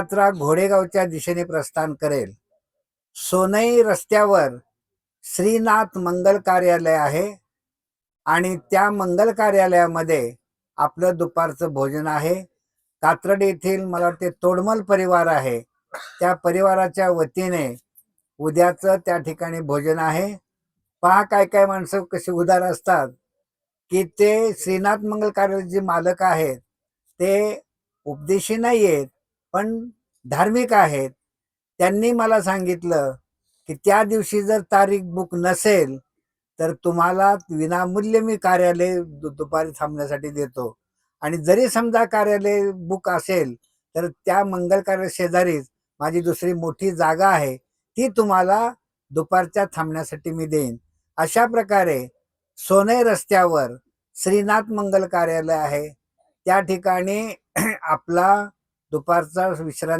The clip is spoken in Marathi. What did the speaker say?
यात्रा घोडेगावच्या दिशेने प्रस्थान करेल. सोनई रस्त्यावर श्रीनाथ मंगल कार्यालय आहे आणि त्या मंगल कार्यालयामध्ये आपलं दुपारचं भोजन आहे. कात्रड येथील मला वाटते तोडमल परिवार आहे, त्या परिवाराच्या वतीने उद्याचं त्या ठिकाणी भोजन आहे. पहा काय काय माणसं कशी उदार असतात की ते श्रीनाथ मंगल कार्यालयाचे मालक आहेत, ते उपदेशी नाही आहेत पण धार्मिक आहेत. त्यांनी मला सांगितलं की त्या दिवशी जर तारीख बुक नसेल तर तुम्हाला विनामूल्य मी कार्यालय दुपारी थांबण्यासाठी देतो. आणि जरी समजा कार्यालय बुक असेल तर त्या मंगल कार्यालय शेजारीच माझी दुसरी मोठी जागा आहे, ती तुम्हाला दुपारच्या थांबण्यासाठी मी देईन. अशा प्रकारे सोनई रस्त्यावर श्रीनाथ मंगल कार्यालय आहे, त्या ठिकाणी आपला दुपारचा विश्रांती